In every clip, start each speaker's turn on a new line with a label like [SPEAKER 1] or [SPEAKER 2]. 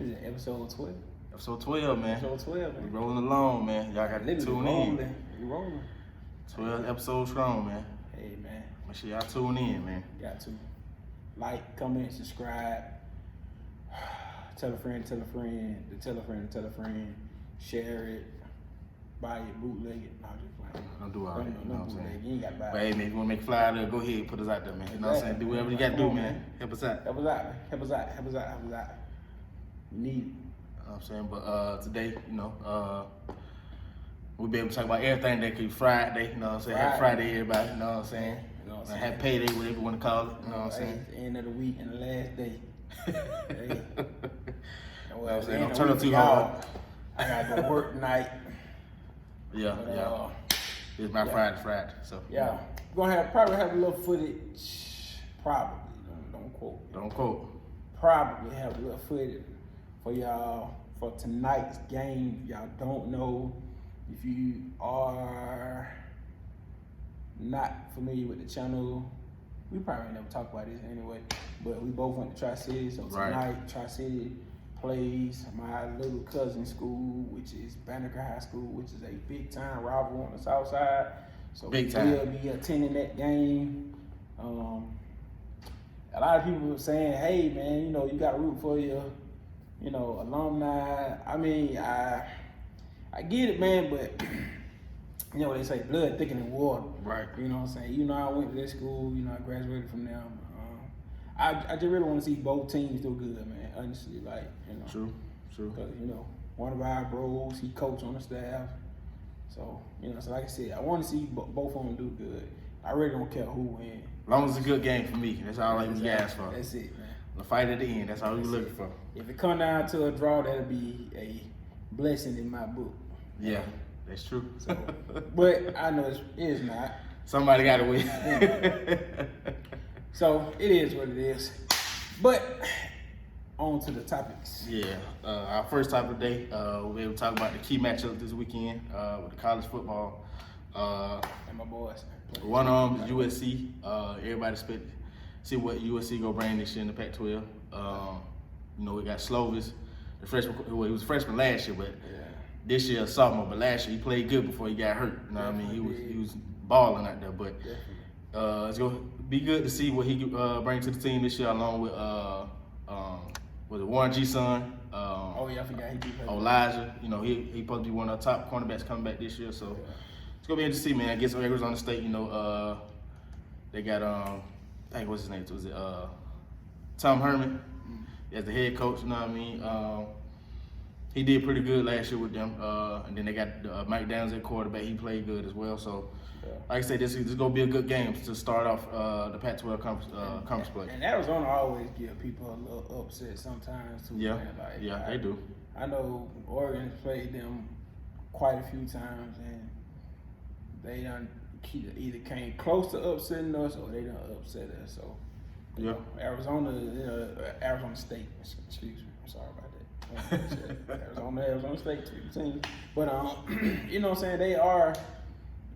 [SPEAKER 1] Is it episode 12?
[SPEAKER 2] Episode 12, man.
[SPEAKER 1] Episode 12, man.
[SPEAKER 2] We rolling along, man. Y'all got to tune in.
[SPEAKER 1] We rolling.
[SPEAKER 2] 12 episodes strong, man.
[SPEAKER 1] Hey, man.
[SPEAKER 2] Make sure y'all tune in, man.
[SPEAKER 1] Got to. Like, comment, subscribe. Tell a friend, tell a friend, tell a friend, tell a friend. Share it. Buy it, bootleg it. No, I'm just playing.
[SPEAKER 2] Don't do all that, you know what I'm saying?
[SPEAKER 1] You ain't got to buy it.
[SPEAKER 2] But hey, man, if you want to make a flyer there, go ahead, put us out there, man. You know what I'm saying? Do whatever you got to do, man. Help us out.
[SPEAKER 1] Help us out, man. Help us out. Help us out. Help us out. We need it.
[SPEAKER 2] You know what I'm saying? But today, you know, we'll be able to talk about everything that could be Friday, you know what I'm saying? Happy Friday, everybody, you know what I'm saying?
[SPEAKER 1] You know what I'm saying?
[SPEAKER 2] Happy payday, whatever you want to call it, you know what I'm saying?
[SPEAKER 1] End of the week and the last day. Hey.
[SPEAKER 2] Well, I'm saying, don't turn up too hard.
[SPEAKER 1] I gotta go work tonight.
[SPEAKER 2] Yeah,
[SPEAKER 1] But,
[SPEAKER 2] yeah. It's my Friday, so.
[SPEAKER 1] Yeah, we're gonna probably have a little footage. Probably, don't quote.
[SPEAKER 2] Don't quote.
[SPEAKER 1] Probably have a little footage for y'all for tonight's game. Y'all don't know, if you are not familiar with the channel, we probably never talk about this anyway, but we both went to Tri-City, so tonight Tri-City plays my little cousin's school, which is Banneker High School, which is a big time rival on the south side. So we'll be attending that game. A lot of people were saying, hey man, you know, you gotta root for your, you know, alumni. I mean, I get it, man, but you know what they say, blood thicker than water.
[SPEAKER 2] Right.
[SPEAKER 1] You know what I'm saying? You know, I went to that school, you know, I graduated from them. I just really want to see both teams do good, man. Honestly, like, you know.
[SPEAKER 2] True.
[SPEAKER 1] Because, you know, one of our bros, he coached on the staff. So, you know, so like I said, I want to see both of them do good. I really don't care who wins.
[SPEAKER 2] As long as it's a good game for me, that's all I really ask for.
[SPEAKER 1] That's it, man.
[SPEAKER 2] The fight at the end, that's all we're looking for.
[SPEAKER 1] If it come down to a draw, that'll be a blessing in my book.
[SPEAKER 2] Yeah, that's true.
[SPEAKER 1] So, but I know it is not.
[SPEAKER 2] Somebody got to win.
[SPEAKER 1] So it is what it is. But on to the topics.
[SPEAKER 2] Yeah, our first topic today, we'll be able to talk about the key matchup this weekend with the college football.
[SPEAKER 1] And my boys.
[SPEAKER 2] One of them is USC. Everybody expect to see what USC gonna bring this year in the Pac-12. You know, we got Slovis, the freshman. Well, he was a freshman last year, but this year a sophomore. But last year he played good before he got hurt. You know what I mean? He was balling out there. But it's gonna be good to see what he bring to the team this year, along with was it Warren G. son?
[SPEAKER 1] I forgot he did play.
[SPEAKER 2] Elijah. You know, he supposed to be one of the top cornerbacks coming back this year. So it's gonna be interesting to see, man. I guess Arizona State. You know, they got I think what's his name? Was it Tom Herman as the head coach? You know what I mean? He did pretty good last year with them, and then they got Mike Downs at quarterback. He played good as well. So, like I said, this is gonna be a good game to start off the Pac-12 conference play.
[SPEAKER 1] And Arizona always give people a little upset sometimes too.
[SPEAKER 2] Yeah,
[SPEAKER 1] man. Like,
[SPEAKER 2] they do.
[SPEAKER 1] I know Oregon played them quite a few times, and they done either came close to upsetting us or they done upset us. So, Arizona State. Excuse me, I'm sorry about that. Arizona State team. But you know what I'm saying, they are,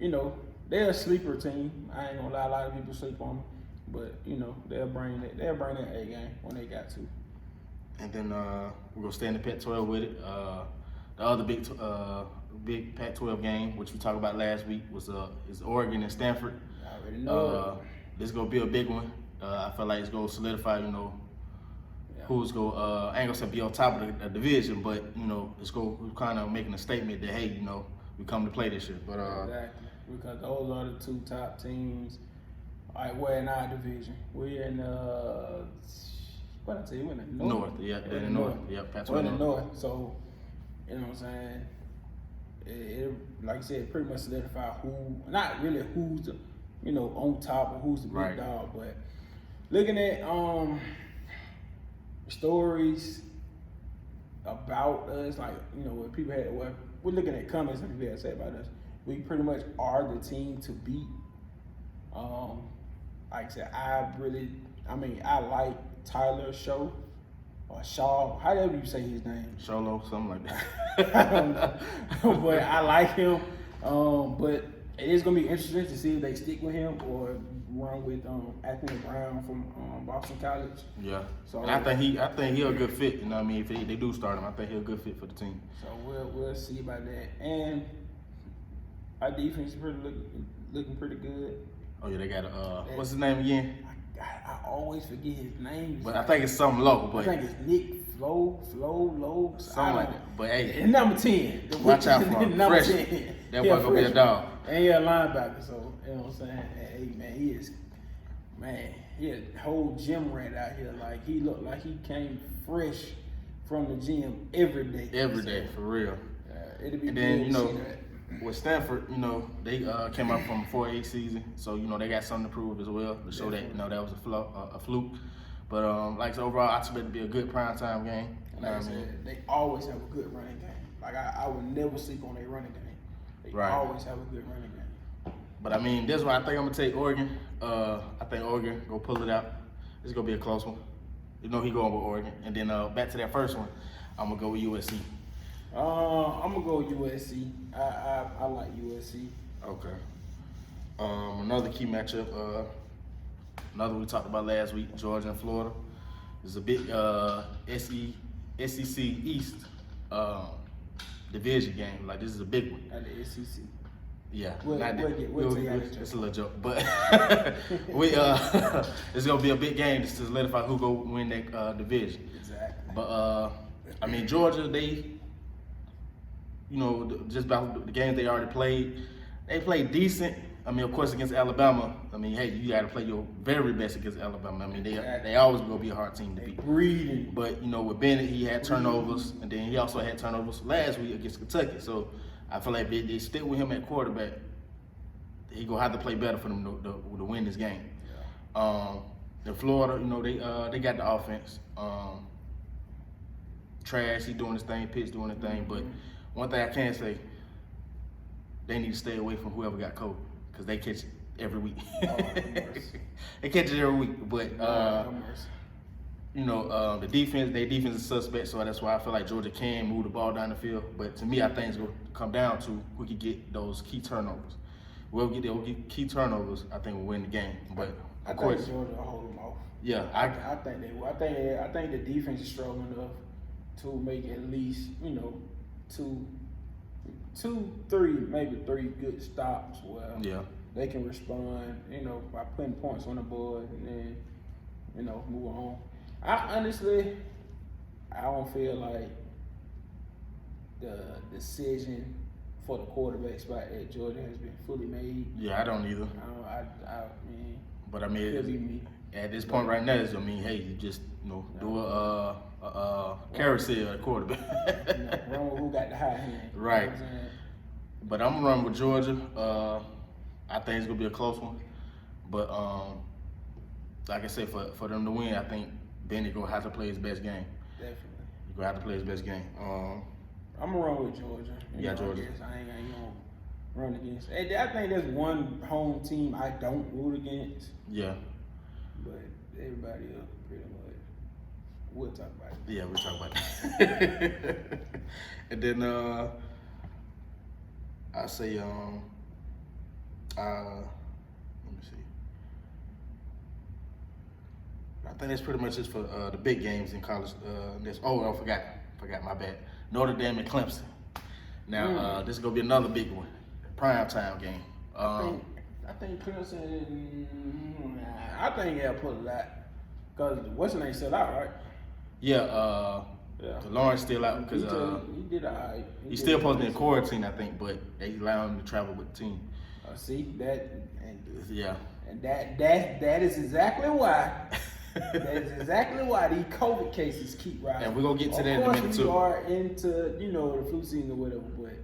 [SPEAKER 1] you know, they're a sleeper team. I ain't gonna lie, a lot of people sleep on them. But, you know, they'll bring that A game when they got to.
[SPEAKER 2] And then we're gonna stay in the Pac-12 with it. The other big Pac-12 game, which we talked about last week, is Oregon and Stanford.
[SPEAKER 1] I already know.
[SPEAKER 2] This is gonna be a big one. I feel like it's gonna solidify, you know, who's gonna I ain't gonna say be on top of the division, but you know, it's gonna kind of making a statement that, hey, you know, we come to play this year. But
[SPEAKER 1] exactly, because those are the two top teams. All right, we're in our division. We're in what I tell you, we're in the North.
[SPEAKER 2] They're in the North. Pac-12
[SPEAKER 1] we're in the North. So, you know what I'm saying? It like I said, pretty much solidify not really who's the, you know, on top or who's the big dog, but looking at stories about us, like, you know, what people had, we're looking at comments that people had said about us. We pretty much are the team to beat. Like I said, I like Tyler Shaw, however you say his name.
[SPEAKER 2] Sholo, something like that.
[SPEAKER 1] I don't know, but I like him. But It is gonna be interesting to see if they stick with him or run with Anthony Brown from Boston College.
[SPEAKER 2] Yeah.
[SPEAKER 1] So
[SPEAKER 2] And I think he a good fit. You know what I mean? If they do start him, I think he'll a good fit for the team.
[SPEAKER 1] So we'll see about that. And our defense is looking pretty good.
[SPEAKER 2] Oh yeah, they got what's his name again?
[SPEAKER 1] I always forget his name.
[SPEAKER 2] But I think it's something local. But
[SPEAKER 1] I think it's Nick Lowe,
[SPEAKER 2] something like that. But hey,
[SPEAKER 1] and number 10.
[SPEAKER 2] Watch out for him.
[SPEAKER 1] Number
[SPEAKER 2] Fresh.
[SPEAKER 1] 10.
[SPEAKER 2] That boy gonna be a dog.
[SPEAKER 1] And he a linebacker, so you know what I'm saying. Hey man, he a whole gym rat out here. Like he looked like he came fresh from the gym every day.
[SPEAKER 2] Every day, for real.
[SPEAKER 1] It'll be
[SPEAKER 2] and then
[SPEAKER 1] good
[SPEAKER 2] you
[SPEAKER 1] to
[SPEAKER 2] know,
[SPEAKER 1] see that.
[SPEAKER 2] with Stanford, you know, they came out from a 4-8 season, so you know they got something to prove as well to show that you know that was a fluke. But like I said, overall, I expect it to be a good primetime game.
[SPEAKER 1] Like I said, they always have a good running game. Like I would never sleep on their running game. They always have a good running game.
[SPEAKER 2] But I mean, this one I think I'm gonna take Oregon. I think Oregon go pull it out. It's gonna be a close one. You know he going with Oregon. And then back to that first one, I'm gonna go with USC.
[SPEAKER 1] I'm gonna go with USC. I like USC.
[SPEAKER 2] Okay. Another key matchup. Another we talked about last week, Georgia and Florida. It's a big SEC East division game. Like this is a big one.
[SPEAKER 1] At the SEC.
[SPEAKER 2] Yeah,
[SPEAKER 1] we'll
[SPEAKER 2] it's a little joke, but it's gonna be a big game to solidify who go win that division.
[SPEAKER 1] Exactly.
[SPEAKER 2] But I mean Georgia, they, you know, just about the games they already played, they played decent. I mean, of course, against Alabama. I mean, hey, you got to play your very best against Alabama. I mean, they always gonna be a hard team to beat.
[SPEAKER 1] Breeding.
[SPEAKER 2] But you know, with Bennett, he had turnovers, and then he also had turnovers last week against Kentucky. So I feel like they stick with him at quarterback, he gonna have to play better for them to win this game. Yeah. In Florida, you know, they got the offense. Trash, he doing his thing. Pitts doing his thing. But one thing I can say, they need to stay away from whoever got COVID because they catch it every week. They catch it every week. But you know, the defense, their defense is suspect, so that's why I feel like Georgia can move the ball down the field. But to me, I think it's going to come down to who can get those key turnovers. Whoever get those key turnovers, I think will win the game. But of course,
[SPEAKER 1] think Georgia will hold them off.
[SPEAKER 2] Yeah,
[SPEAKER 1] I think they will. I think the defense is strong enough to make at least, you know, maybe three good stops where they can respond, you know, by putting points on the board and then, you know, move on. I honestly don't feel like the decision for the quarterback spot at Georgia has been fully made.
[SPEAKER 2] Yeah, I don't either.
[SPEAKER 1] I mean,
[SPEAKER 2] but I mean,
[SPEAKER 1] it'll be me.
[SPEAKER 2] At this point right now, I mean, hey, you just, you know, do a carousel at quarterback.
[SPEAKER 1] You know, run with who got the high hand.
[SPEAKER 2] Right.
[SPEAKER 1] You know what I'm saying?
[SPEAKER 2] But I'm gonna run with Georgia. I think it's gonna be a close one. But like I said, for them to win, I think Benny gonna have to play his best game.
[SPEAKER 1] Definitely.
[SPEAKER 2] He's gonna have to play his best game.
[SPEAKER 1] I'm gonna run with Georgia.
[SPEAKER 2] Yeah, Georgia.
[SPEAKER 1] I ain't gonna run against. I think there's one home team I don't root against.
[SPEAKER 2] Yeah.
[SPEAKER 1] But everybody else pretty much. We'll talk about it.
[SPEAKER 2] Yeah, we'll talk about it. And then I say let me see. I think that's pretty much it for the big games in college. I forgot, my bad. Notre Dame and Clemson. Now this is gonna be another big one, prime time game.
[SPEAKER 1] I think Clemson. I think they'll pull it out because what's the name still out, right?
[SPEAKER 2] Yeah. Lawrence still out because
[SPEAKER 1] he did alright.
[SPEAKER 2] He's still supposed to be in quarantine, I think, but they allow him to travel with the team.
[SPEAKER 1] See that? And that is exactly why. That is exactly why these COVID cases keep rising.
[SPEAKER 2] And we're gonna get to that in a minute too.
[SPEAKER 1] We are into, you know, the flu season or whatever, but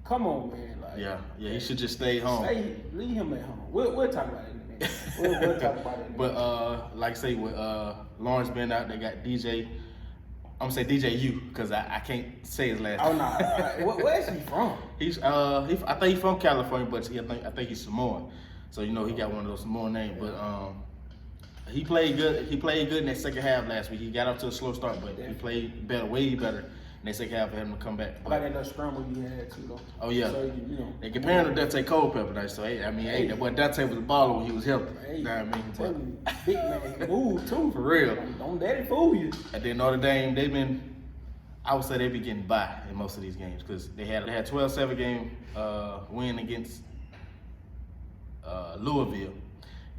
[SPEAKER 1] come on, man. Like,
[SPEAKER 2] he should just stay home.
[SPEAKER 1] Leave him at home. We'll talk about it in a minute. We'll talk about it in a minute.
[SPEAKER 2] But like I say, with Lawrence being out, they got DJ. I'm gonna say DJU because I can't say his last name.
[SPEAKER 1] Oh no, where is he from?
[SPEAKER 2] He's I think he's from California, but I think he's Samoan. So you know he got one of those Samoan names. But he played good. He played good in that second half last week. He got off to a slow start, but he played better, way better they second half for him to come back.
[SPEAKER 1] I like that little scramble you had too, though.
[SPEAKER 2] Oh yeah,
[SPEAKER 1] so, you know,
[SPEAKER 2] they comparing to Dante Culpepper. Night, so hey, I mean, hey, that boy Dante was a baller when he was healthy.
[SPEAKER 1] Hey,
[SPEAKER 2] you know what I mean?
[SPEAKER 1] tell you, big man can move too.
[SPEAKER 2] For real.
[SPEAKER 1] Don't let it fool you.
[SPEAKER 2] And then Notre Dame, I would say they be getting by in most of these games because they had 12-7 game win against Louisville,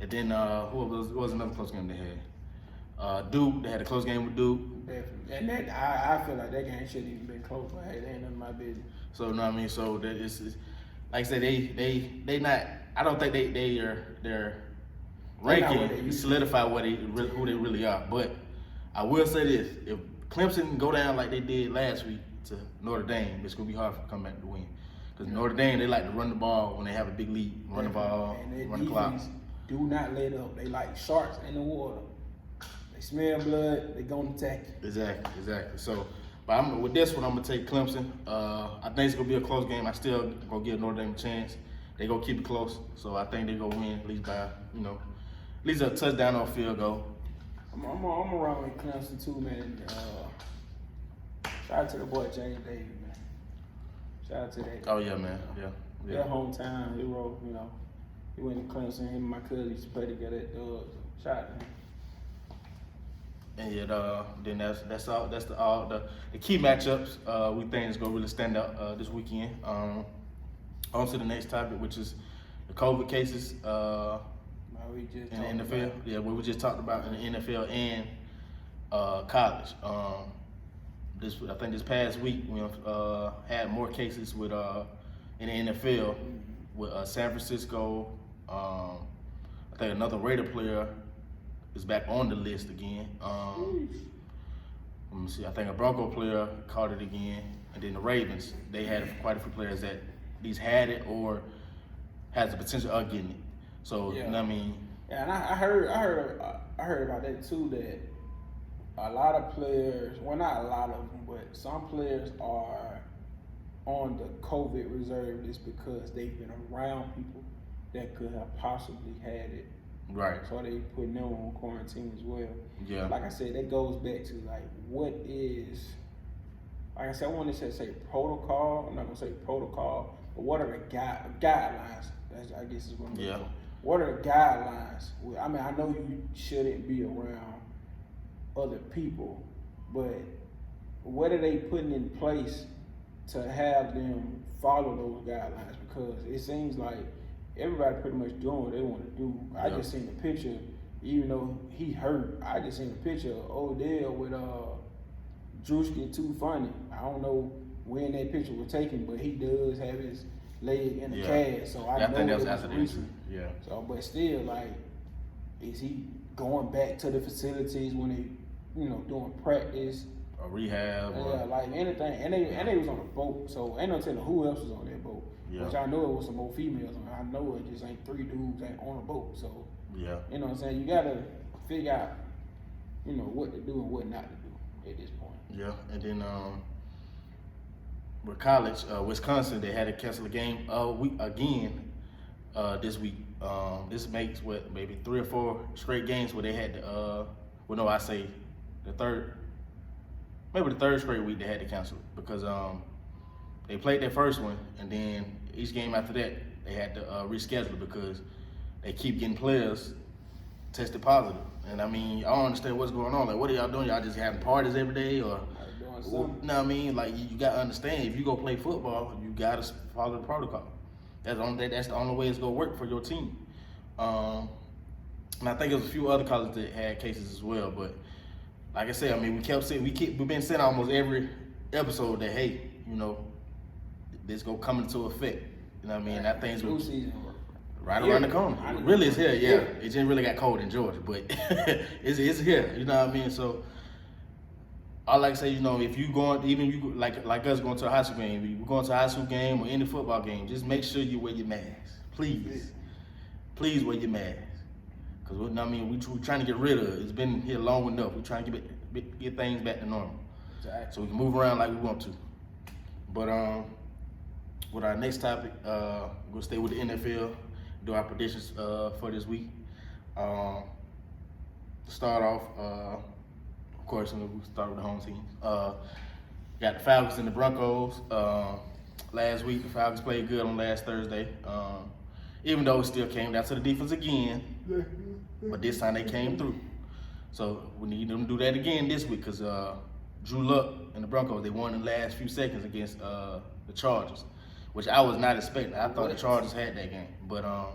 [SPEAKER 2] and then what was another close game they had? Duke. They had a close game with Duke.
[SPEAKER 1] Definitely, and that I feel like that game shouldn't even been close. But hey, that ain't none of my business.
[SPEAKER 2] So you know what I mean. So that is, like I said, they not. I don't think their ranking solidify who they really are. But I will say this: if Clemson go down like they did last week to Notre Dame, it's gonna be hard for them to come back to win. Because Notre Dame, they like to run the ball when they have a big lead, run the ball, run the clock.
[SPEAKER 1] Do not let up. They like sharks in the water. They smell blood, they gonna attack you.
[SPEAKER 2] Exactly. So, but with this one, I'm gonna take Clemson. I think it's gonna be a close game. I still gonna give Notre Dame a chance. They gonna keep it close, so I think they gonna win at least by at least a touchdown or a field goal.
[SPEAKER 1] I'm around with Clemson too, man. Shout out to the boy James Davis, man. Shout out to that.
[SPEAKER 2] Oh yeah, man. Yeah.
[SPEAKER 1] Their hometown hero, he went to Clemson. Him and my cousin used to play together at Dubs. Shout out to him.
[SPEAKER 2] And yet, then that's all. That's the key matchups we think is gonna really stand out this weekend. On to the next topic, which is the COVID cases in the NFL. Yeah, what we just talked about in the NFL and college. I think this past week we had more cases with in the NFL with San Francisco. I think another Raider player is back on the list again. Let me see. I think a Bronco player caught it again, and then the Ravens. They had quite a few players that at least had it or has the potential of getting it. So
[SPEAKER 1] yeah.
[SPEAKER 2] You know what I mean.
[SPEAKER 1] Yeah, and I heard about that too. That a lot of players, well, not a lot of them, but some players are on the COVID reserve list because they've been around people that could have possibly had it.
[SPEAKER 2] Right.
[SPEAKER 1] So they putting them on quarantine as well.
[SPEAKER 2] Yeah.
[SPEAKER 1] Like I said, that goes back to like what is, like I said, I want to say protocol. I'm not gonna say protocol, but what are the guidelines? That's, I guess is what I'm looking for. What are the guidelines? I mean, I know you shouldn't be around other people, but what are they putting in place to have them follow those guidelines? Because it seems like everybody pretty much doing what they want to do. I just seen the picture, even though he hurt, I just seen the picture of Odell with Drewski Too Funny. I don't know when that picture was taken, but he does have his leg in the cast, so I know
[SPEAKER 2] think that was
[SPEAKER 1] it
[SPEAKER 2] after the
[SPEAKER 1] recent.
[SPEAKER 2] Yeah.
[SPEAKER 1] So, but still, like, is he going back to the facilities when they, doing practice?
[SPEAKER 2] Or rehab.
[SPEAKER 1] Yeah, like anything. And they was on a boat, so ain't no telling who else was on that boat. Yeah. Which I know it was some more females on it. I know it just ain't 3 dudes ain't on a boat. So, you know what I'm saying? You gotta figure out, what to do and what not to do at this point.
[SPEAKER 2] Yeah, and then with college, Wisconsin, they had to cancel a game this week. This makes maybe 3 or 4 straight games where they had to, the third straight week they had to cancel it because they played their first one, and then each game after that they had to reschedule it because they keep getting players tested positive. And I mean, I don't understand what's going on. Like, what are y'all doing? Y'all just having parties every day, or you know what I mean? Like, you gotta understand, if you go play football, you gotta follow the protocol. That's the only way it's gonna work for your team. And I think there's a few other colleges that had cases as well, but like I said, I mean, we've been saying almost every episode that, hey, this gonna come into effect. You know what I mean? That thing's right around the corner. Really, it's here. Yeah, it just really got cold in Georgia, but it's here. You know what I mean? So, I like to say, if you going, even you like us going to a high school game, if you're going to a high school game or any football game, just make sure you wear your mask, please. Please wear your mask, because we're trying to get rid of it. It's been here long enough. We're trying to get things back to normal, so we can move around like we want to. But with our next topic, we'll stay with the NFL. Do our predictions for this week. Start off, of course, we'll start with the home team. Got the Falcons and the Broncos. Last week, the Falcons played good on last Thursday. Even though it still came down to the defense again, but this time they came through. So we need them to do that again this week because Drew Luck and the Broncos, they won in the last few seconds against the Chargers, which I was not expecting. I thought the Chargers had that game. But I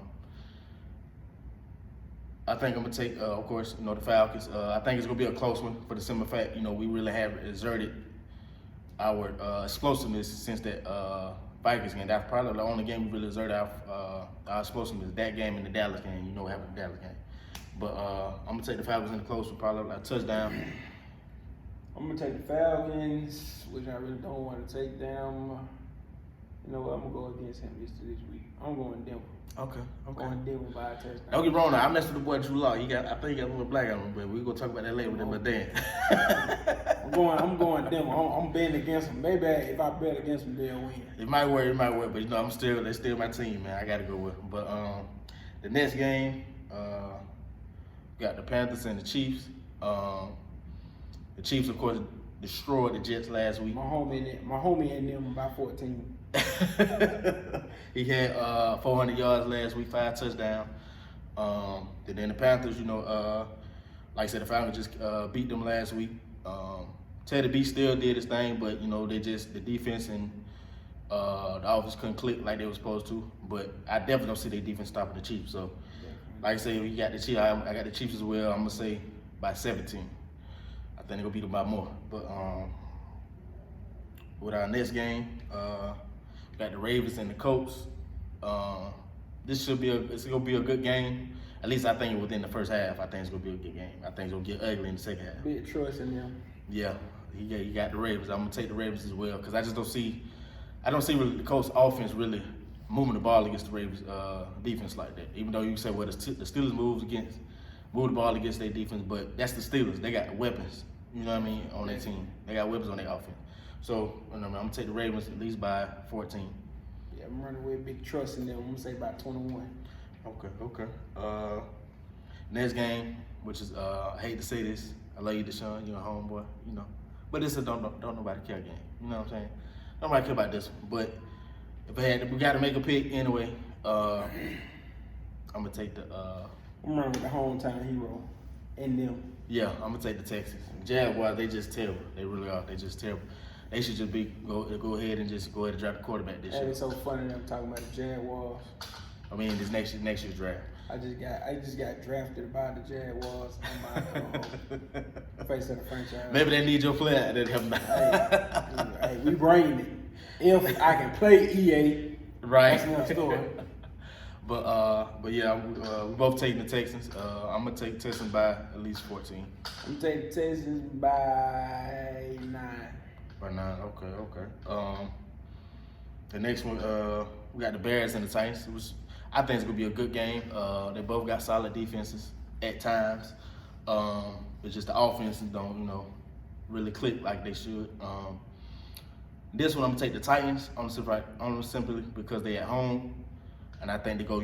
[SPEAKER 2] think I'm going to take, of course, the Falcons. I think it's going to be a close one for the simple fact, we really have exerted our explosiveness since that Vikings game. That's probably the only game we really exerted our explosiveness. That game and the Dallas game. You know what happened in the Dallas game. But I'm going to take the Falcons in the close one, probably like a touchdown.
[SPEAKER 1] I'm going to take the Falcons, which I really don't want to take down. You know what? I'm going to go against him this week. I'm going Denver.
[SPEAKER 2] Okay.
[SPEAKER 1] I'm going Denver by a touchdown.
[SPEAKER 2] Don't get wrong now. I messed with the boy Drew Law. I think he got a little black on him, but we're going to talk about that later with him. But then.
[SPEAKER 1] I'm going Denver. I'm betting against him. Maybe if I bet against him, they'll win.
[SPEAKER 2] It might work, but they're still my team, man. I got to go with them. But the next game, got the Panthers and the Chiefs. The Chiefs, of course, destroyed the Jets last week.
[SPEAKER 1] My homie and them by 14.
[SPEAKER 2] He had 400 yards last week, 5 touchdowns. And then the Panthers, like I said, the Falcons just beat them last week. Teddy B still did his thing, but the defense and the offense couldn't click like they were supposed to. But I definitely don't see their defense stopping the Chiefs. So, like I say, we got the Chiefs. I got the Chiefs as well. I'm gonna say by 17. I think they're gonna beat them by more. But with our next game, we got the Ravens and the Colts. It's gonna be a good game. At least I think within the first half, I think it's gonna be a good game. I think it's gonna get ugly in the second half.
[SPEAKER 1] Big trust in them.
[SPEAKER 2] Yeah, you got the Ravens. I'm gonna take the Ravens as well because I don't see really the Colts offense really moving the ball against the Ravens defense like that. Even though you say, well, the Steelers move the ball against their defense, but that's the Steelers. They got weapons, on their team. They got weapons on their offense. So I'm gonna take the Ravens at least by 14.
[SPEAKER 1] Yeah, I'm running with big trust in them. I'm gonna say about 21.
[SPEAKER 2] Okay. Next game, which is I hate to say this, I love you, Deshaun, you're a homeboy, but this is a don't nobody care game. You know what I'm saying? Nobody care about this one. But we got to make a pick anyway. I'm gonna take the.
[SPEAKER 1] I'm running with the hometown hero and them.
[SPEAKER 2] Yeah, I'm gonna take the Texans. Jaguars, they just terrible. They really are. They just terrible. They should just go ahead and draft the quarterback this year.
[SPEAKER 1] It's so funny that I'm talking about the Jaguars.
[SPEAKER 2] I mean, this next year's draft.
[SPEAKER 1] I just got drafted by the Jaguars on my face of the franchise.
[SPEAKER 2] Maybe they need your player to help them.
[SPEAKER 1] Hey, we bringing it. If I can play EA,
[SPEAKER 2] right?
[SPEAKER 1] That's another story.
[SPEAKER 2] But yeah, we both taking the Texans. I'm gonna take the Texans by at least 14.
[SPEAKER 1] I'm taking the Texans by 9.
[SPEAKER 2] By 9, okay. The next one, we got the Bears and the Titans, which I think it's gonna be a good game. They both got solid defenses at times. It's just the offenses don't, really click like they should. This one I'm gonna take the Titans simply because they at home, and I think they go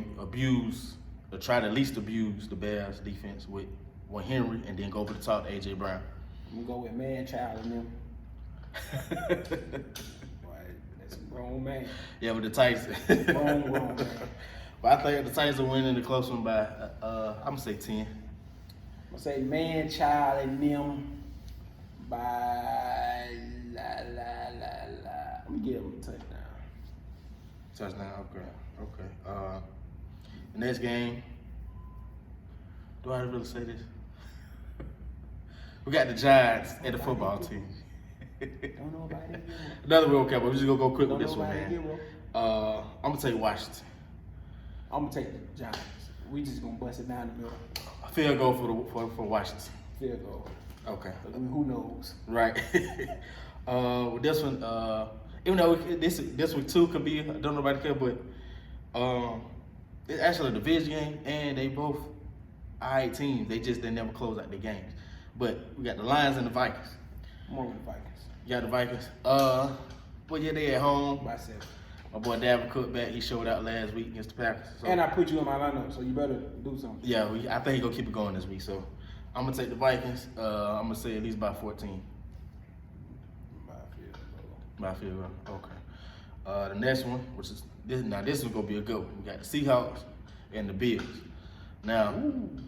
[SPEAKER 2] try to at least abuse the Bears defense with Henry, and then go over the top to AJ Brown.
[SPEAKER 1] I'm gonna go with man-child and them. That's a grown man.
[SPEAKER 2] Yeah, with the Titans.
[SPEAKER 1] Grown man.
[SPEAKER 2] But I think the Titans are winning the close one by, I'm gonna say 10.
[SPEAKER 1] I'm gonna say man-child and them by I'm gonna give them a touchdown.
[SPEAKER 2] Touchdown, okay. The next game, do I really say this? We got the Giants and the football team.
[SPEAKER 1] Don't know about it.
[SPEAKER 2] Another real cap, but we're just gonna go quick with this one, man. I'm gonna take Washington.
[SPEAKER 1] I'm gonna take the Giants. We just gonna bust it down the middle.
[SPEAKER 2] Field goal for Washington.
[SPEAKER 1] Field goal.
[SPEAKER 2] Okay.
[SPEAKER 1] I mean, who knows?
[SPEAKER 2] Right. With this one, even though this week too could be, I don't know about the care, but it's actually a division game, and they both alright teams. They never close out their games. But we got the Lions and the Vikings.
[SPEAKER 1] More with the Vikings.
[SPEAKER 2] You got the Vikings. But yeah, they at home.
[SPEAKER 1] By 7.
[SPEAKER 2] My boy Davin Cook back. He showed out last week against the Packers. So.
[SPEAKER 1] And I put you in my lineup, so you better do something.
[SPEAKER 2] Yeah, I think he's going to keep it going this week. So I'm going to take the Vikings. I'm going to say at least by 14.
[SPEAKER 1] By field goal.
[SPEAKER 2] By field goal. Okay. The next one, which is this is gonna be a good one. We got the Seahawks and the Bills. Now,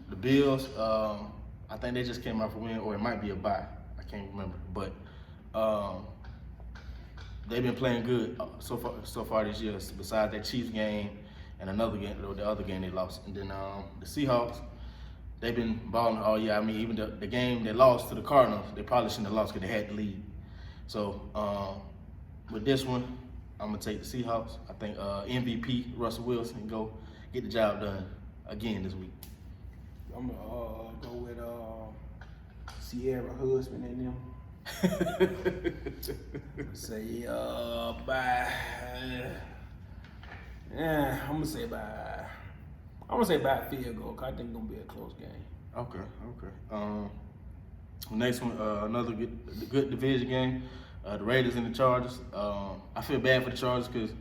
[SPEAKER 2] the Bills, I think they just came out for a win, or it might be a bye. I can't remember, but they've been playing good so far this year. Besides that Chiefs game and another game, the other game they lost, and then the Seahawks, they've been balling all year. I mean, even the game they lost to the Cardinals, they probably shouldn't have lost because they had the lead. So with this one, I'm gonna take the Seahawks. I think MVP Russell Wilson can go get the job done again this week.
[SPEAKER 1] I'm gonna go with Sierra husband and them. Say by I'm gonna say by field goal. 'Cause I think it's gonna be a close game.
[SPEAKER 2] Okay. Next one, another good division game. The Raiders and the Chargers. I feel bad for the Chargers because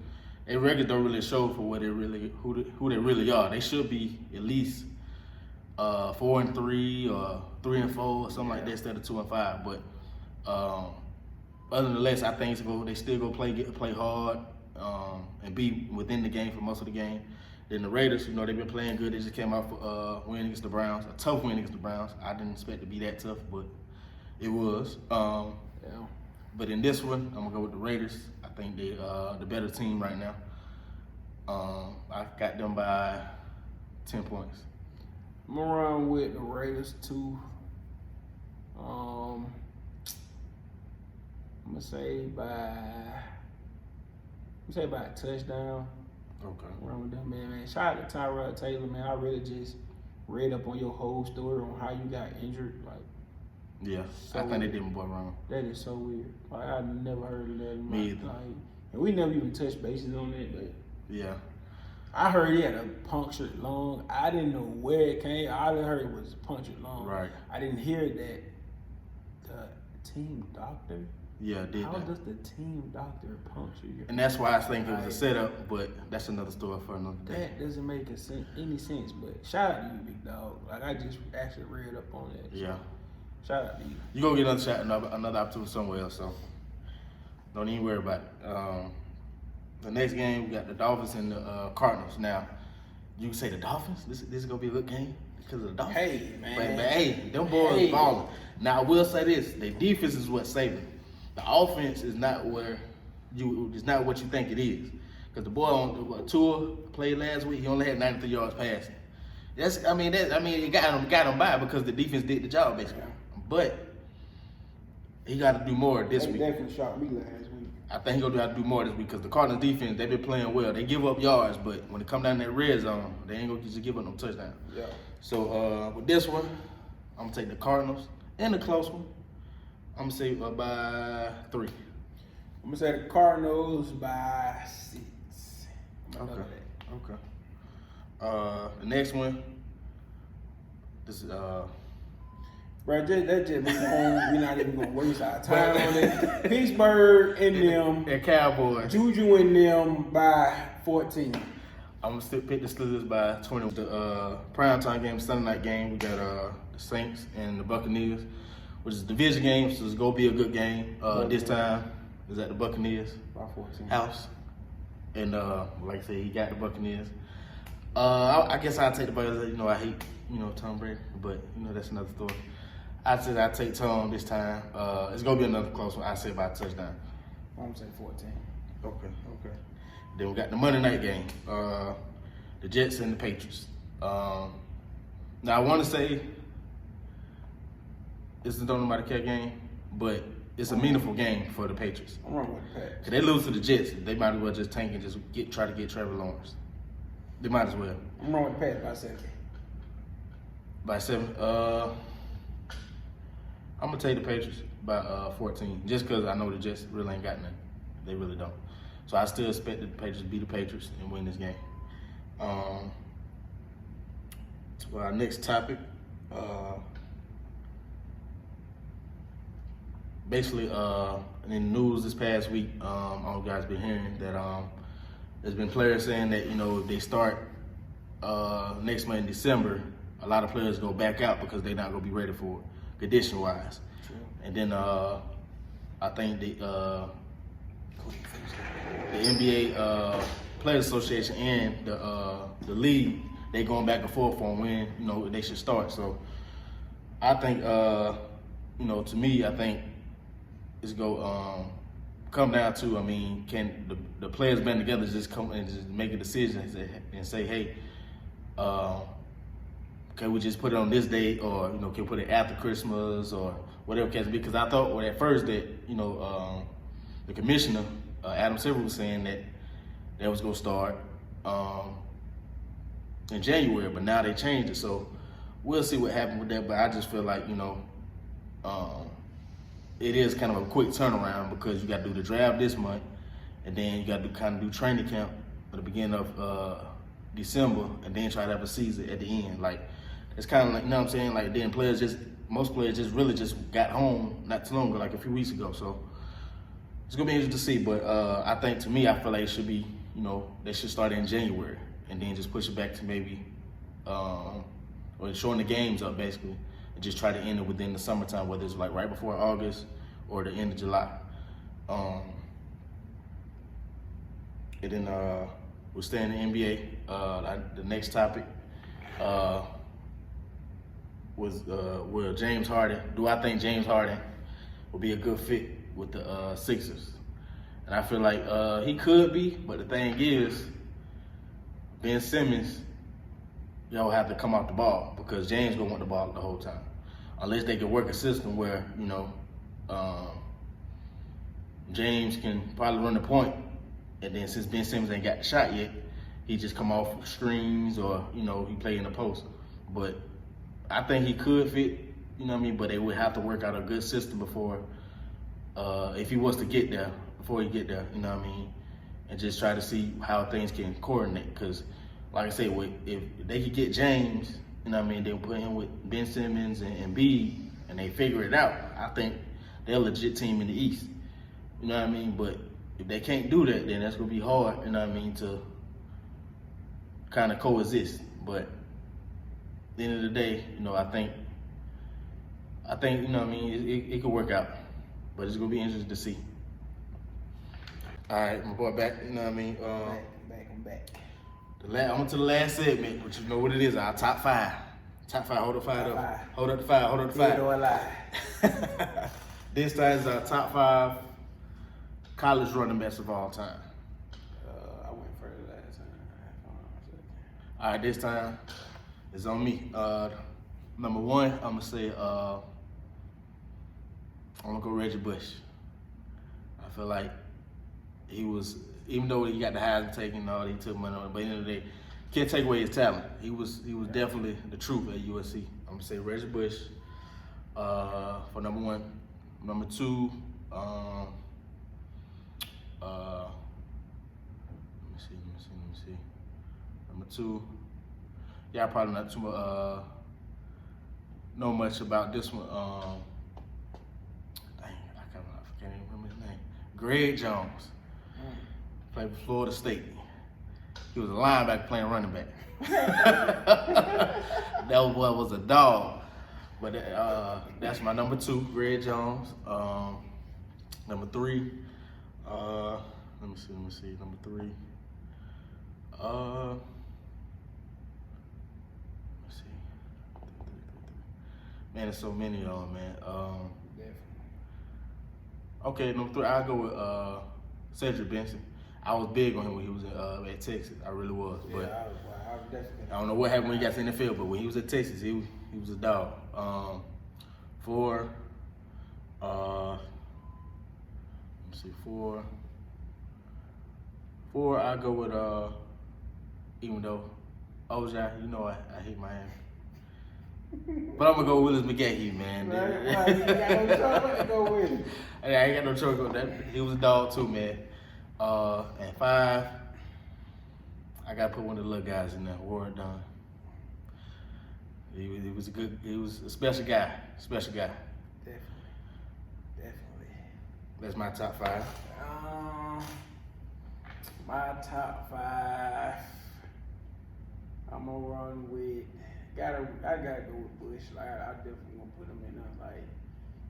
[SPEAKER 2] their records don't really show for what who they really are. They should be at least 4-3 or 3-4 or something like that instead of 2-5. But other than less, I think they still go play hard and be within the game for most of the game. Then the Raiders, they've been playing good. They just came out for win against the Browns, a tough win against the Browns. I didn't expect it to be that tough, but it was. But in this one, I'm gonna go with the Raiders. I think they the better team right now. I got them by 10 points.
[SPEAKER 1] I'm gonna run with the Raiders too. I'm gonna say by a touchdown.
[SPEAKER 2] Okay.
[SPEAKER 1] Run with them, man. Shout out to Tyrod Taylor, man. I really just read up on your whole story on how you got injured. Like,
[SPEAKER 2] yeah,
[SPEAKER 1] so
[SPEAKER 2] I think they did my boy wrong.
[SPEAKER 1] that is so weird. Like, I never heard of that. In
[SPEAKER 2] Me either.
[SPEAKER 1] Like, and we never even touched bases on that, but
[SPEAKER 2] Yeah.
[SPEAKER 1] I heard he had a punctured lung. I didn't know where it came. I didn't heard it was a punctured lung.
[SPEAKER 2] Right.
[SPEAKER 1] I didn't hear that the team doctor.
[SPEAKER 2] Yeah, did
[SPEAKER 1] How
[SPEAKER 2] that.
[SPEAKER 1] does the team doctor puncture your?
[SPEAKER 2] And that's why I think it was a setup, but that's another story for another day.
[SPEAKER 1] That doesn't make any sense. But shout out to you, big dog. Like, I just actually read up on that. So
[SPEAKER 2] Yeah.
[SPEAKER 1] shout out to you.
[SPEAKER 2] You gonna get another shot, another opportunity somewhere else, so don't even worry about it. The next game, we got the Dolphins and the Cardinals. Now, you can say the Dolphins? This is gonna be a good game because of the Dolphins.
[SPEAKER 1] Hey, man.
[SPEAKER 2] But hey, them boys balling. Now, I will say this: their defense is what's saving them. The offense is not what you think it is. Because the boy on Tua played last week, he only had 93 yards passing. It got him by because the defense did the job basically. But he got to do more this week.
[SPEAKER 1] Definitely shocked me last week.
[SPEAKER 2] I think he's gonna have to do more this week because the Cardinals defense, they've been playing well. They give up yards, but when it come down that red zone, they ain't gonna just give up no touchdown.
[SPEAKER 1] Yeah.
[SPEAKER 2] So with this one, I'm gonna take the Cardinals and the close one. I'm gonna say by 3.
[SPEAKER 1] I'm gonna say the Cardinals by 6.
[SPEAKER 2] Okay. The next one, this is
[SPEAKER 1] Bro, that just move on. We're not even gonna waste our time on it. Pittsburgh and them,
[SPEAKER 2] and Cowboys.
[SPEAKER 1] Juju and them by 14.
[SPEAKER 2] I'm gonna still pick the Steelers by 20. The primetime game, Sunday night game, we got the Saints and the Buccaneers, which is a division game, so it's gonna be a good game. This time is at the Buccaneers
[SPEAKER 1] By 14.
[SPEAKER 2] house, and like I said, he got the Buccaneers. I guess I'll take the Buccaneers. I hate Tom Brady, but that's another story. I said I'd take Tom this time. It's gonna be another close one. I say by a touchdown.
[SPEAKER 1] I'm gonna say 14.
[SPEAKER 2] Okay. Then we got the Monday night game, the Jets and the Patriots. Now I want to say it's the don't nobody care game, but it's a meaningful game for the Patriots.
[SPEAKER 1] I'm wrong with the Pats.
[SPEAKER 2] Cause they lose to the Jets, they might as well just tank and just try to get Trevor Lawrence. They might as well.
[SPEAKER 1] I'm wrong with the Pats by 7.
[SPEAKER 2] By 7. I'm gonna take the Patriots by 14, just because I know the Jets really ain't got nothing. They really don't. So I still expect the Patriots to beat the Patriots and win this game. To our next topic, basically, in the news this past week, all you guys been hearing that there's been players saying that if they start next month in December, a lot of players go back out because they're not gonna be ready for it, condition-wise.
[SPEAKER 1] True.
[SPEAKER 2] And then I think the NBA Players Association and the league, they going back and forth on when they should start. So I think to me, I think it's come down to, can the players band together just come and just make a decision and say, hey, can we just put it on this date, or can we put it after Christmas or whatever case? Because I thought at first that the commissioner Adam Silver was saying that was going to start in January, but now they changed it. So we'll see what happens with that. But I just feel like it is kind of a quick turnaround, because you got to do the draft this month, and then you got to do training camp at the beginning of December, and then try to have a season at the end. Like, it's kind of like, what I'm saying? Like, then most players just got home not too long ago, like a few weeks ago. So it's gonna be interesting to see. But I feel like it should be, they should start in January, and then just push it back to maybe, or shorten the games up basically, and just try to end it within the summertime, whether it's like right before August or the end of July. And then we'll stay in the NBA. The next topic was will James Harden. Do I think James Harden will be a good fit with the Sixers? And I feel like he could be, but the thing is, Ben Simmons, have to come off the ball, because James gonna want the ball the whole time, unless they can work a system where James can probably run the point, and then since Ben Simmons ain't got the shot yet, he just come off screens, or he play in the post. But I think he could fit, but they would have to work out a good system before, if he was to get there, before he get there, and just try to see how things can coordinate. Because, like I say, if they could get James, they'll put him with Ben Simmons and Embiid, and they figure it out. I think they're a legit team in the East, But if they can't do that, then that's gonna be hard, to kind of coexist. But at the end of the day, I think it could work out, but it's gonna be interesting to see. All right, my boy, back.
[SPEAKER 1] Back.
[SPEAKER 2] On to the last segment, but you know what it is? Our top five. Top five. Hold up, five. Hold up the five.
[SPEAKER 1] Dead or alive.
[SPEAKER 2] This time is our top five college running backs of all time.
[SPEAKER 1] I went first last time.
[SPEAKER 2] All right, this time it's on me. Number one, I'm gonna say I'm gonna go Reggie Bush. I feel like he was, even though he got the Heisman taken and all, he took money on it, but at the end of the day, can't take away his talent. He was definitely the truth at USC. I'm gonna say Reggie Bush for number one. Number two, let me see. Number two, y'all probably not too know much about this one. I can't even remember his name. Greg Jones. Played for Florida State. He was a linebacker playing running back. That boy was a dog. But that's my number two, Greg Jones. Number three, let me see. Number three, let's see. Man, there's so many of them, man. Okay, number three, I'll go with Cedric Benson. I was big on him when he was at Texas. I really was. But
[SPEAKER 1] I was definitely.
[SPEAKER 2] I don't know what happened when he got to the NFL, but when he was at Texas, he was a dog. Four, let me see, four, I go with, even though Ojai, I hate Miami. But I'm going to go with Willis McGahee, man.
[SPEAKER 1] Right, you got no choice to go with him.
[SPEAKER 2] I ain't got no choice with that. He was a dog too, man. And five, I got to put one of the little guys in there, Warren Dunn. He was a special guy. Definitely. That's my top five.
[SPEAKER 1] My top five, I'm gonna run with. I gotta go with Bush. Like I definitely gonna put him in there. Like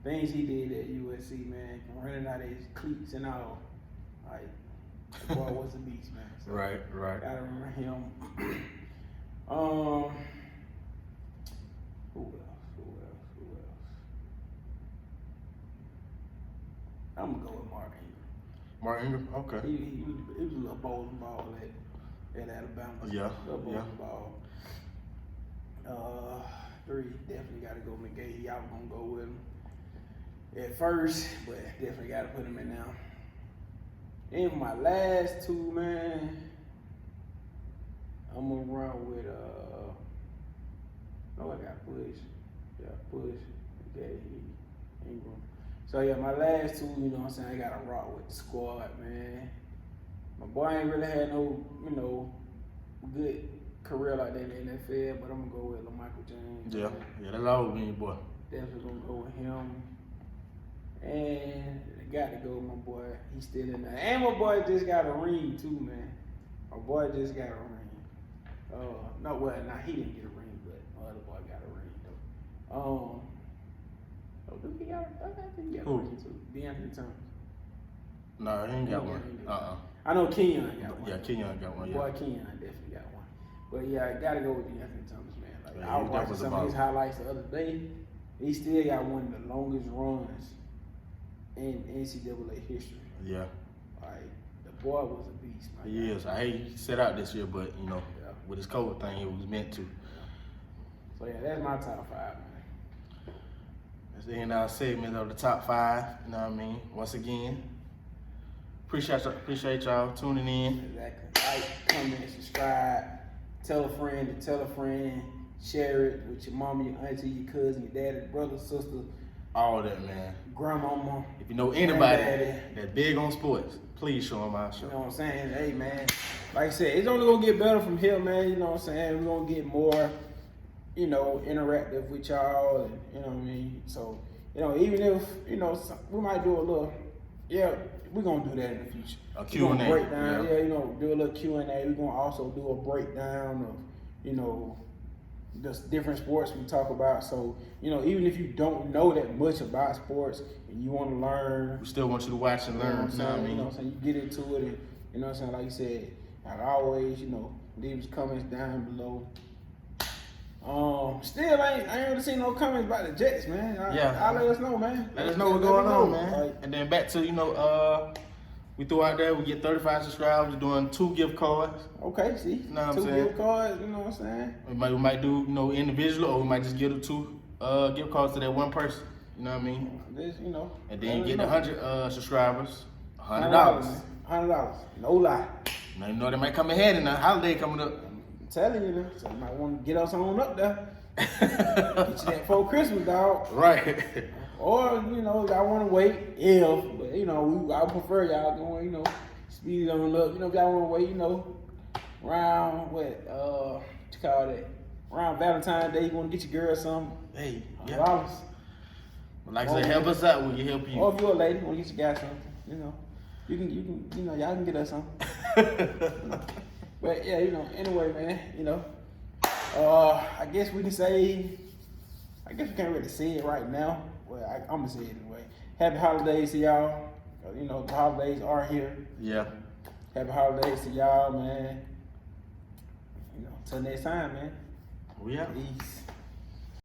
[SPEAKER 1] things he did at USC, man, running out of his cleats and all. Like, the boy was a beast, man. So,
[SPEAKER 2] right.
[SPEAKER 1] gotta remember him. Who else? I'm gonna go with Mark Ingram.
[SPEAKER 2] Mark Ingram, okay.
[SPEAKER 1] He was a little bowling ball at Alabama.
[SPEAKER 2] Yeah,
[SPEAKER 1] Little bowling ball. 3, definitely gotta go McGahee. I was gonna go with him at first, but definitely gotta put him in now. And my last 2, man, I'm gonna run with I got Bush. Yeah, Bush, McGahee, Ingram. So yeah, my last 2, you know what I'm saying, I gotta rock with the squad, man. My boy ain't really had no, good career like that in the NFL, but I'm gonna go with Michael James.
[SPEAKER 2] Yeah, that's always been your boy.
[SPEAKER 1] Definitely gonna go with him. And I got to go with my boy. He's still in there. And my boy just got a ring too, man. My boy just got a ring. He didn't get a ring, but my other boy got a ring though. He got a ring too. DeAnthony Thomas.
[SPEAKER 2] No, he ain't got one.
[SPEAKER 1] I know Kenyon got one.
[SPEAKER 2] Yeah, Kenyon got one. Yeah.
[SPEAKER 1] Boy, Kenyon definitely got one. But yeah, I gotta go with DeAnthony Thomas, man. Like,
[SPEAKER 2] Yeah,
[SPEAKER 1] I was watching some of his highlights the other day. He still got one of the longest runs in NCAA history.
[SPEAKER 2] Yeah.
[SPEAKER 1] Like, the boy was a beast, man.
[SPEAKER 2] He is. I hate he set out this year, but with his COVID thing, it was meant to.
[SPEAKER 1] So yeah, that's my top 5, man.
[SPEAKER 2] That's the end of our segment of the top 5. You know what I mean? Once again, appreciate y'all tuning in.
[SPEAKER 1] Exactly. Like, comment, subscribe, tell a friend to tell a friend, share it with your mama, your auntie, your cousin, your daddy, brother, sister,
[SPEAKER 2] all that, man.
[SPEAKER 1] Grandmama.
[SPEAKER 2] If you know anybody
[SPEAKER 1] granddaddy.
[SPEAKER 2] that's big on sports, please show them our show.
[SPEAKER 1] You know what I'm saying? Hey, man. Like I said, it's only going to get better from here, man. You know what I'm saying? We're going to get more, interactive with y'all. And, you know what I mean? So, even if, we might do a little, we're going to do that in the future.
[SPEAKER 2] A Q&A.
[SPEAKER 1] Breakdown, do a little Q&A. We're going to also do a breakdown of, the different sports we talk about. So, even if you don't know that much about sports and you want to learn,
[SPEAKER 2] we still want you to watch and learn.
[SPEAKER 1] You know what I'm saying? You get into it, and you know what I'm saying. Like you said, like always, leave your comments down below. Still I ain't really seen no comments about the Jets, man. I'll let us know, man.
[SPEAKER 2] Let us know what's going on, man. And then back to we threw out there, we get 35 subscribers, we're doing 2 gift cards.
[SPEAKER 1] Okay, see?
[SPEAKER 2] You know what I'm
[SPEAKER 1] 2
[SPEAKER 2] saying?
[SPEAKER 1] gift cards, you know what I'm saying?
[SPEAKER 2] We might do, individual, or we might just give the 2 gift cards to that one person. You know what I mean? And then get 100 subscribers, $100.
[SPEAKER 1] $100, no lie.
[SPEAKER 2] Now, they might come ahead and the holiday coming up.
[SPEAKER 1] I'm telling you, so you might want to get us on up there. Get you that before Christmas, dog.
[SPEAKER 2] Right.
[SPEAKER 1] Or, y'all want to wait, but, I prefer y'all going, speed it on up. If y'all want to wait, around, around Valentine's Day, you want to get your girl something.
[SPEAKER 2] Hey,
[SPEAKER 1] $100.
[SPEAKER 2] Like I said, help us out, we can help you.
[SPEAKER 1] Or if you're a lady, want to get your guy something, you can, y'all can get us something. But yeah, anyway, man, I guess we can say, we can't really say it right now. Well, I'm gonna say it anyway. Happy holidays to y'all. The holidays are here.
[SPEAKER 2] Yeah.
[SPEAKER 1] Happy holidays to y'all, man. Till next time, man.
[SPEAKER 2] We out.
[SPEAKER 1] Peace.